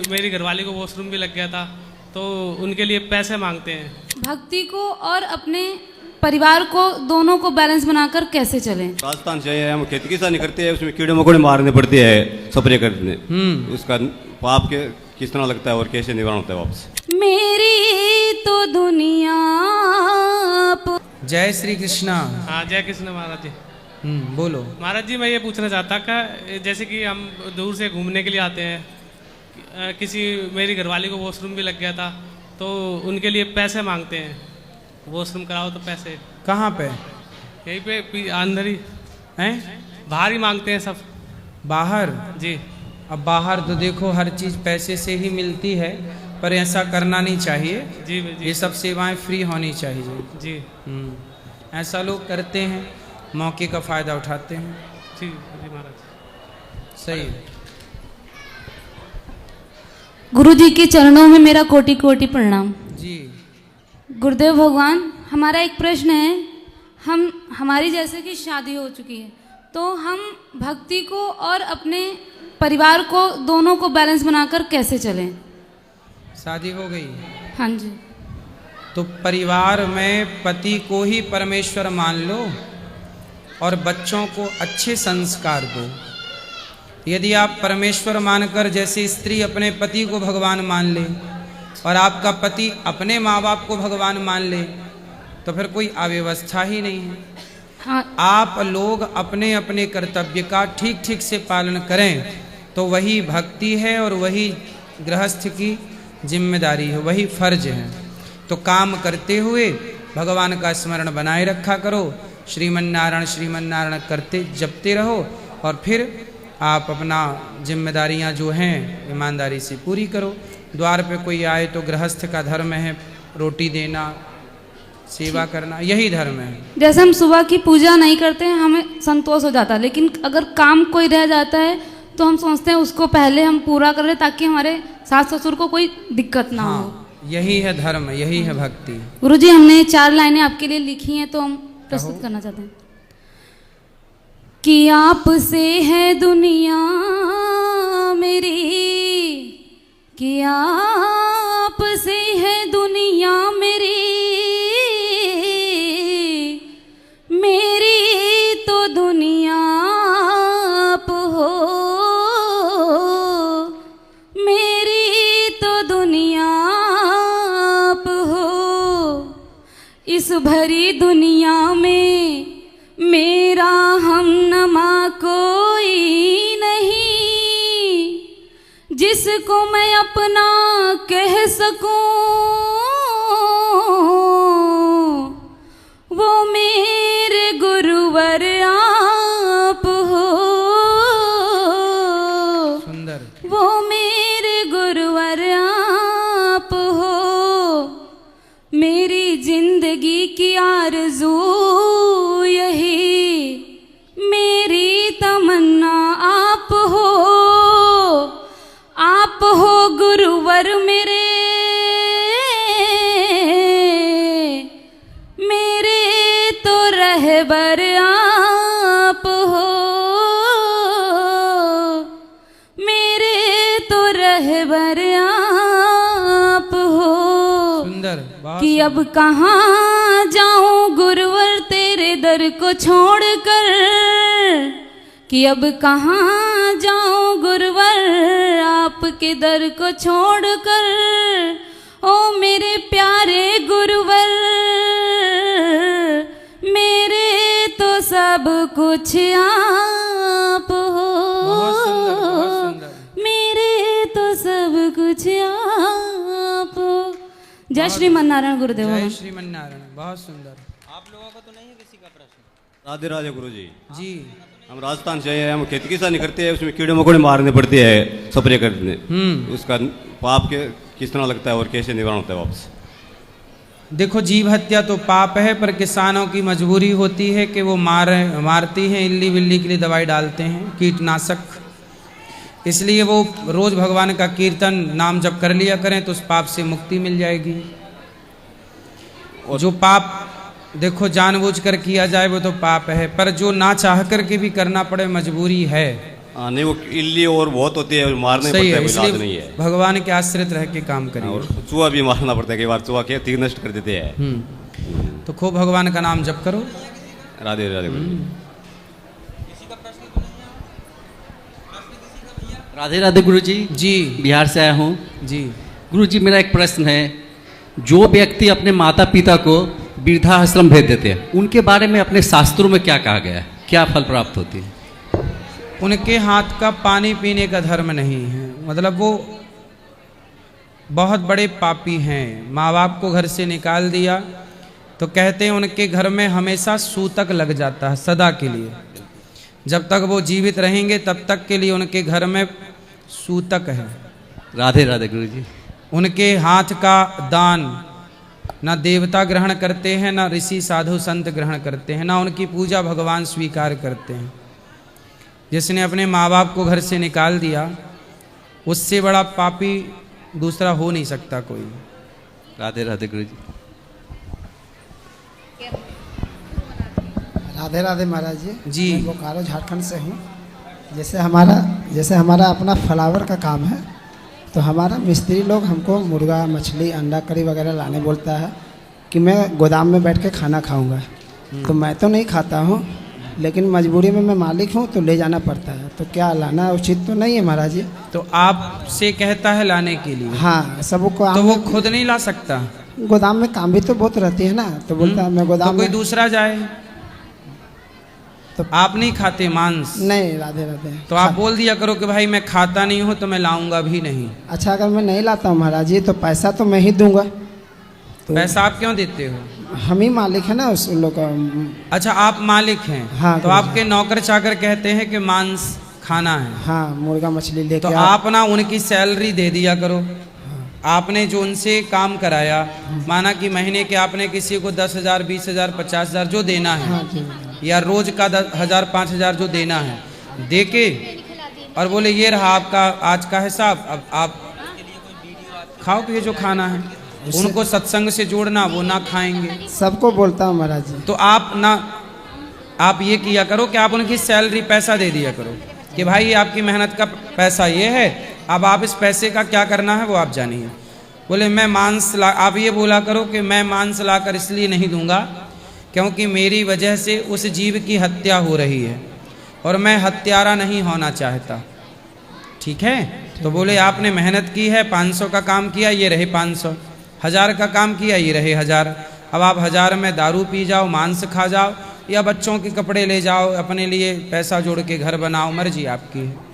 मेरी घरवाली को वॉशरूम भी लग गया था, तो उनके लिए पैसे मांगते हैं। भक्ति को और अपने परिवार को दोनों को बैलेंस बनाकर कैसे चलें? राजस्थान से हम खेती किसानी करते हैं, उसमें कीड़े मकोड़े मारने पड़ते हैं स्प्रे करने। उसका पाप के किस तरह लगता है और कैसे निवारण होता है वापस? मेरी तो दुनिया जय श्री कृष्णा। हाँ, जय कृष्ण महाराज जी। बोलो महाराज जी, मैं ये पूछना चाहता कि जैसे कि हम दूर से घूमने के लिए आते हैं, किसी मेरी घरवाली को वॉशरूम भी लग गया था, तो उनके लिए पैसे मांगते हैं, वॉशरूम कराओ तो पैसे। कहाँ पे? यहीं पे अंदर ही हैं? बाहर ही मांगते हैं सब। बाहर? जी। अब बाहर तो देखो हर चीज़ पैसे से ही मिलती है, पर ऐसा करना नहीं चाहिए। जी जी। ये सब सेवाएं फ्री होनी चाहिए जी। ऐसा लोग करते हैं, मौके का फ़ायदा उठाते हैं। जी जी महाराज, सही। गुरु जी के चरणों में मेरा कोटि कोटि प्रणाम। जी। गुरुदेव भगवान, हमारा एक प्रश्न है। हमारी जैसे कि शादी हो चुकी है, तो हम भक्ति को और अपने परिवार को दोनों को बैलेंस बनाकर कैसे चलें? शादी हो गई? हाँ जी। तो परिवार में पति को ही परमेश्वर मान लो और बच्चों को अच्छे संस्कार दो। यदि आप परमेश्वर मानकर, जैसे स्त्री अपने पति को भगवान मान ले और आपका पति अपने माँ बाप को भगवान मान ले, तो फिर कोई अव्यवस्था ही नहीं है। हाँ। आप लोग अपने अपने कर्तव्य का ठीक ठीक से पालन करें तो वही भक्ति है और वही गृहस्थ की जिम्मेदारी है, वही फर्ज है। तो काम करते हुए भगवान का स्मरण बनाए रखा करो, श्रीमन नारायण करते जपते रहो, और फिर आप अपना जिम्मेदारियां जो हैं ईमानदारी से पूरी करो। द्वार पे कोई आए तो गृहस्थ का धर्म है रोटी देना, सेवा करना, यही धर्म है। जैसे हम सुबह की पूजा नहीं करते हैं, हमें संतोष हो जाता है, लेकिन अगर काम कोई रह जाता है तो हम सोचते हैं उसको पहले हम पूरा कर लें ताकि हमारे सास ससुर को कोई दिक्कत ना हो। यही है धर्म, यही है भक्ति। गुरुजी, हमने 4 लाइनें आपके लिए लिखी हैं, तो हम प्रस्तुत करना चाहते हैं। कि आपसे है दुनिया मेरी, कि आपसे है दुनिया मेरी, मेरी तो दुनिया आप हो, मेरी तो दुनिया आप हो। इस भरी दुनिया में मेरा हमनमा कोई नहीं, जिसको मैं अपना कह सकूं वो मेरे गुरुवर आप हो। सुंदर। वो मेरे गुरुवर आप हो। मेरी जिंदगी की आरज़ू यही, मेरी तमन्ना आप हो। आप हो गुरुवर मेरे, मेरे तो रहबर आप हो, मेरे तो रहबर आप हो। सुंदर। कि अब कहाँ जाऊं गुरुवर तेरे दर को छोड़कर, कि अब कहाँ जाऊं गुरुवर आपके दर को छोड़कर। ओ मेरे प्यारे गुरुवर, मेरे तो सब कुछ आप हो। बहुत सुंदर, बहुत सुंदर। मेरे तो सब कुछ आप हो। जय श्रीमन नारायण गुरुदेव। जय श्रीमन नारायण। बहुत सुंदर। आप लोगों को तो नहीं है किसी का प्रश्न? राधे राधे गुरु जी। जी। हम राजस्थान से हम खेती किसानी करते हैं, उसमें कीड़े मकोड़े मारने पड़ते हैं स्प्रे करने। उसका पाप के किस तरह लगता है और कैसे निवारण होता है वापस? देखो, जीव हत्या तो पाप है, पर किसानों की मजबूरी होती है कि वो मारती हैं, इल्ली बिल्ली के लिए दवाई डालते हैं, कीटनाशक। इसलिए वो रोज भगवान का कीर्तन नाम जप कर लिया करें तो उस पाप से मुक्ति मिल जाएगी। और जो पाप देखो जानबूझकर किया जाए वो तो पाप है, पर जो ना चाह कर के भी करना पड़े, मजबूरी है, हाँ, नहीं वो इल्ली और बहुत होती है, मारने सही पड़ता है, है, कोई इलाज नहीं इसलिए है। भगवान के आश्रित रह के काम हाँ, करिए। और चूहा भी मारना पड़ता है, कई बार चूहा के तीर नष्ट कर देते हैं। तो खूब भगवान का नाम जप करो। राधे राधे गुरु जी। राधे राधे गुरु जी। जी बिहार से आया हूँ। जी गुरु जी मेरा एक प्रश्न है, जो व्यक्ति अपने माता पिता को वृद्धाश्रम भेज देते हैं उनके बारे में अपने शास्त्रों में क्या कहा गया है, क्या फल प्राप्त होती है? उनके हाथ का पानी पीने का धर्म नहीं है, मतलब वो बहुत बड़े पापी हैं। माँ बाप को घर से निकाल दिया तो कहते हैं उनके घर में हमेशा सूतक लग जाता है सदा के लिए। जब तक वो जीवित रहेंगे तब तक के लिए उनके घर में सूतक है। राधे राधे गुरु जी। उनके हाथ का दान ना देवता ग्रहण करते हैं, ना ऋषि साधु संत ग्रहण करते हैं, ना उनकी पूजा भगवान स्वीकार करते हैं। जिसने अपने माँ बाप को घर से निकाल दिया उससे बड़ा पापी दूसरा हो नहीं सकता कोई। राधे राधे गुरु जी। राधे राधे महाराज जी। जी। मैं बोकारो झारखंड से हूँ। जैसे हमारा अपना फ्लावर का काम है, तो हमारा मिस्त्री लोग हमको मुर्गा मछली अंडा करी वगैरह लाने बोलता है कि मैं गोदाम में बैठ के खाना खाऊंगा। तो मैं तो नहीं खाता हूँ, लेकिन मजबूरी में मैं मालिक हूँ तो ले जाना पड़ता है। तो क्या लाना उचित तो नहीं है महाराज जी? तो आपसे कहता है लाने के लिए? हाँ, सबको। तो वो खुद नहीं ला सकता? गोदाम में काम भी तो बहुत रहती है ना, तो बोलता है मैं गोदाम तो कोई में। दूसरा जाए। तो आप नहीं खाते मांस? नहीं, राधे राधे। तो आप बोल दिया करो कि भाई मैं खाता नहीं हूँ तो मैं लाऊंगा भी नहीं। अच्छा, अगर मैं नहीं लाता हूँ महाराज जी तो पैसा तो मैं ही दूंगा। तो पैसा आप क्यों देते हो? हम ही मालिक है ना उस लोग का। अच्छा, आप मालिक हैं। हाँ, तो आपके नौकर चाकर कहते हैं कि मांस खाना है। हाँ, मुर्गा मछली लेके तो आप ना उनकी सैलरी दे दिया करो। आपने जो उनसे काम कराया, माना कि महीने के आपने किसी को 10,000 20,000 50,000 जो देना है, हाँ जी। या रोज का 10,000 5,000 जो देना है दे के, और बोले ये रहा आपका आज का हिसाब, अब आप खाओ कि ये जो खाना है। उनको सत्संग से जोड़ना, वो ना खाएंगे। सबको बोलता हूँ महाराज जी। तो आप ये किया करो कि आप उनकी सैलरी पैसा दे दिया करो कि भाई ये आपकी मेहनत का पैसा ये है, अब आप इस पैसे का क्या करना है वो आप जानिए। बोले मैं मांस ला, आप ये बोला करो कि मैं मांस लाकर इसलिए नहीं दूंगा क्योंकि मेरी वजह से उस जीव की हत्या हो रही है और मैं हत्यारा नहीं होना चाहता। ठीक है? तो बोले आपने मेहनत की है, 500 का काम किया, ये रहे 500। 1000 का काम किया, ये रहे 1000। अब आप 1000 में दारू पी जाओ, मांस खा जाओ, या बच्चों के कपड़े ले जाओ, अपने लिए पैसा जोड़ के घर बनाओ, मर्जी आपकी है।